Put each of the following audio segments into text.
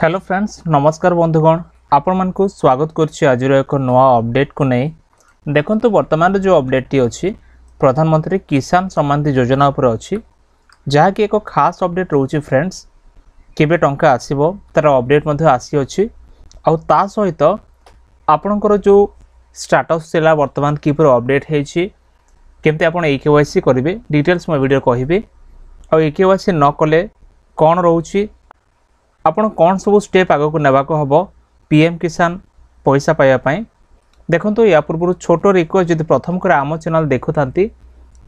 Hello friends नमस्कार बंधुगण आपण मान को स्वागत करछि आज एक नवा अपडेट को नहीं देखंतु वर्तमान जो अपडेट टी अछि प्रधानमंत्री किसान सम्मान निधि योजना ऊपर अछि जहा कि एक खास अपडेट रहउछि फ्रेंड्स केबे टंका आसीबो तार अपडेट मध्ये आसी अछि आ ता सहित आपनकर जो स्टेटस सेला वर्तमान की पर अपडेट हेछि केमते आपण केवाईसी करिवे डिटेल्स म वीडियो कहिबे आ केवाईसी न कले कोन रहउछि आपण कौन सब स्टेप आग को नेबा को हबो पीएम किसान पैसा पाया पाई देखंतु या पूर्व छोटो रिक्वेस्ट जदि प्रथम कर आम चैनल देखुथांती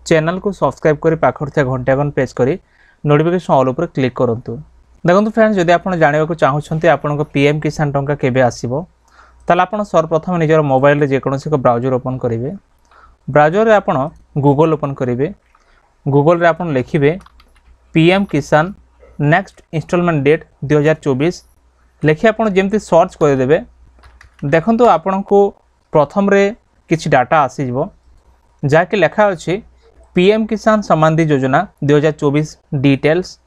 चैनल को सब्सक्राइब करी पाखर थे घंटा आइकन प्रेस करी नोटिफिकेशन ऑल ऊपर क्लिक करंतु। देखंतु फ्रेंड्स जदि आपण जानिबा को चाहउछंती आपण को पीएम किसान टंका केबे आसीबो ताले आपण सर्वप्रथम निजर मोबाइल रे जे कोनोसी को ब्राउजर ओपन करिवे ब्राउजर रे आपण गूगल ओपन करिवे गूगल रे आपण लिखिबे पीएम किसान नेक्स्ट इंस्टॉलमेंट डेट 2024 लिखि आपण जेमती सर्च कर देबे देखंतु आपण को प्रथम रे किछि डाटा आसी जिवो जाके लिखा अछि पीएम किसान सम्मान निधि योजना 2024 details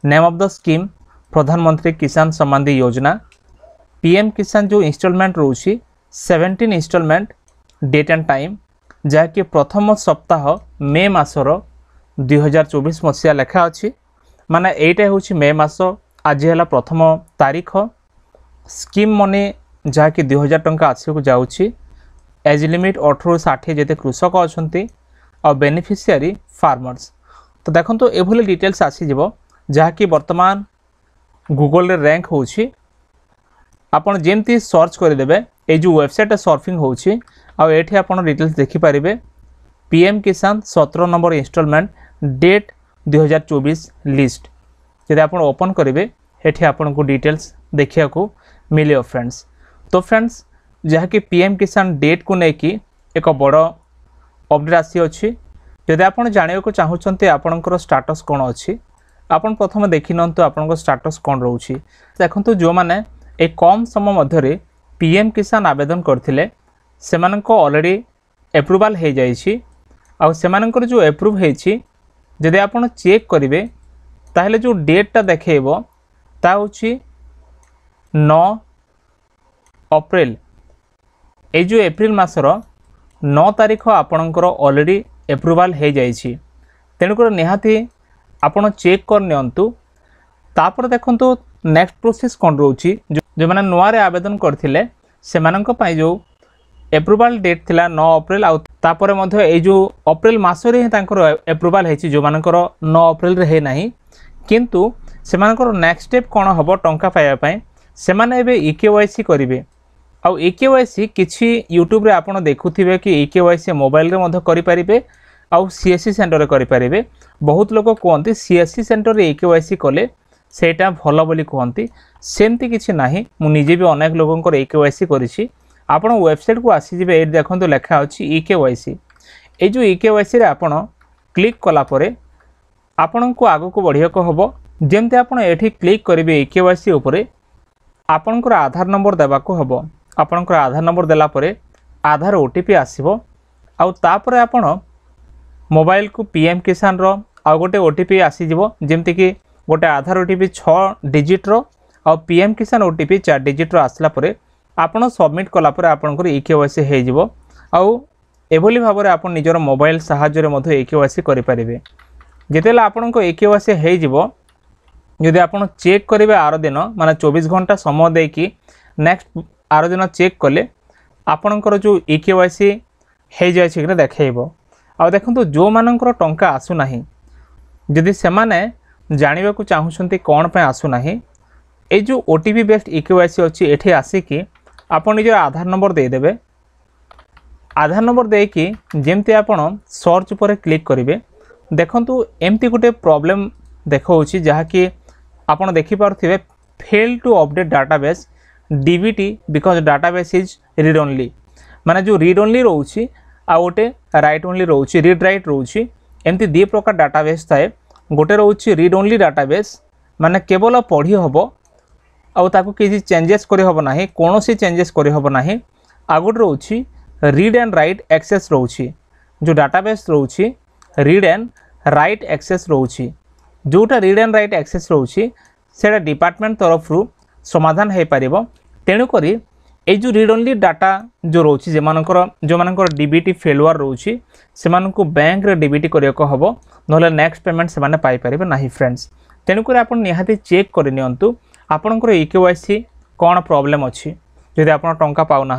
name of the scheme प्रधानमंत्री किसान सम्मान निधि योजना पीएम किसान जो instalment रहउछि 17 instalment date and time जाके प्रथम सप्ताह मे मासर 2024 मसिया लिखा अछि माने एटा होछि मे मास आज है प्रथम तारीख स्कीम मनी जहाँकि 2000 टंका आसक जाऊँगी एज लिमिट 18-60 जिते कृषक अच्छा और बेनिफिशियरी फार्मर्स तो देखो तो एभली डिटेल्स आसीज जहाँकि वर्तमान गूगल रे रैंक होछि आपण जेमती सर्च करदेबे ए जो वेबसाइट सर्फिंग होछि आ एठी आपण डिटेल्स देखि पारिबे पीएम किसान 17 नंबर इंस्टॉलमेंट डेट 2024 लिस्ट जदि आप ओपन करेंगे ये आपन को डिटेल्स देखा को मिले फ्रेंड्स तो फ्रेंड्स जहाँकि पीएम किसान डेट को लेकिन एक बड़ अपडेट आसी अच्छी जदि आप जानने को चाहते आपंकर स्टाटस कौन अच्छी आपन प्रथम देखी नियंतु आपन स्टाटस कौन रोचे देखो जो मैंने एक कम समय मध्य पीएम किसान आवेदन करते से ऑलरेडी एप्रूवाल हो जाइए आउ से जो एप्रूव होती जदि आप चेक करेंगे ताहले जो डेटा देखेबो ता होछि 9 अप्रैल ए जो एप्रिल मासर 9 तारीख आपणकर ऑलरेडी एप्रूवाल हो जाइए तेणुकर निहाती आपण चेक कर नियंतु तापर देखंतु नेक्स्ट प्रोसेस कौन रोची जो मैंने नुआरे आवेदन करथिले सेमानंक पई जो एप्रूवाल डेट थिला 9 अप्रैल आउ तापर मध्य ए जो अप्रैल मासरे ही तांकर एप्रूवाल हेछि जो मानकर 9 अप्रैल रे हे नाही किंतु सेमानकर नेक्स्ट स्टेप कौन हम टंका पाया पाए से माने एबे ईकेवाईसी करिवे आउ ईकेवाईसी किछि यूट्यूब रे आपण देखुथिबे कि ईकेवाईसी मोबाइल रे मध्य करि परिबे आउ सीएससी सेंटर रे करि परिबे बहुत लोक कहंती सीएससी सेंटर रे ईकेवाईसी कले सेटा भलो बोली कहंती सेमती किछि नाही मु निजे भी अनेक लोकंकर ईकेवाईसी करिछि आपण वेबसाइट को आसी जिवे ए देखंतु लेखा अछि ईकेवाईसी ए जो ईकेवाईसी रे आपण क्लिक कला परे आपण को आगो को बढ़िया को हबो जेमते आपण एठी क्लिक करिवे ईकेवाईसी ऊपर आपणकर आधार नंबर देबा को हबो आपणकर आधार नंबर देला परे आधार ओटीपी आसीबो आउ तापरे आपण मोबाइल को पीएम किसान रो आ गोटे ओटीपी आसी जिवो जेमते कि गोटे आधार ओटीपी 6 डिजिट रो आ पीएम किसान ओटीपी 4 डिजिट रो आसला परे आपण सबमिट कला परे आपणकर ईकेवाईसी हे जिवो आउ एभली भाबरे आपण निजर मोबाइल सहाय्य रे मध्ये ईकेवाईसी करि परिबे जेतेला आपणको ईकेवाईसी हे जिवो यदि आपण चेक करिवे आरो दिन माने 24 घंटा समय दे कि नेक्स्ट आरो दिन चेक कले आपणकर जो ईकेवाईसी हे जाय छै कि देखेइबो आ देखंतु जो मानकर टंका आसु नाही जदि से माने जानिबा को चाहुछंती कोन पे आसु नाही ए जो ओटीपी बेस्ड ईकेवाईसी अछि एठी आसी कि आपण निजर आधार नंबर दे देबे आधार नंबर दे कि जेमते आपण सर्च पर क्लिक करिवे देखंतु एमती गोटे प्रॉब्लम देखौछि जहा कि आपण देखि पारथिबे fail to update database DBT because database is read only माने जो रीड ओनली रहउछि आ गोटे राइट ओनली रहउछि रीड राइट रहउछि एमती दी प्रकार डाटाबेस थाए गोटे रहउछि रीड ओनली डाटाबेस माने केवल पढ़ी हबो आउ ताको किसी चेंजेस करि हबो नाही कोनोसी चेंजेस करि हबो नाही आ गोटे रहउछि रीड एंड राइट एक्सेस रहउछि जो डाटाबेस रहउछि रीड एंड राइट एक्सेस रहउछि जोटा रीड एंड राइट एक्सेस रहउछि सेटा डिपार्टमेंट तरफ रु समाधान हो पार। तेणुक ये जो रीड ओनली डाटा जो रोचे जो डीबीटी फेलुआर रोचे से बैंक रे डीबीटी करने को हम ना नेक्स्ट पेमेंट से पाइपर ना फ्रेंड्स। तेणुक आप निहाती चेक करनी आपणकर इकेवाईसी कौन प्रोब्लेम अच्छी जदि आप टंका पाऊना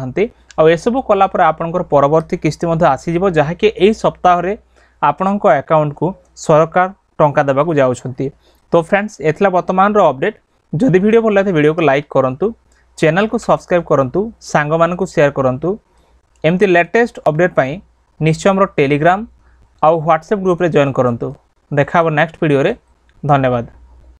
आ एसबू कलापर आपणकर परवर्ती किस्ती आसीज जहाँकि यही सप्ताह आपणक अकाउंट को सरकार टंका देवाक जाउछंती। तो फ्रेंड्स एथला वर्तमान अपडेट। जदि वीडियो भल लगे वीडियो को लाइक करंतु, चैनल को सब्सक्राइब करंतु, सांग मान को शेयर करंतु। एमती लेटेस्ट अपडेट पाई निश्चय हमरो टेलीग्राम आउ व्हाट्सएप ग्रुप रे जॉइन करंतु। देखा नेक्स्ट वीडियो रे। धन्यवाद।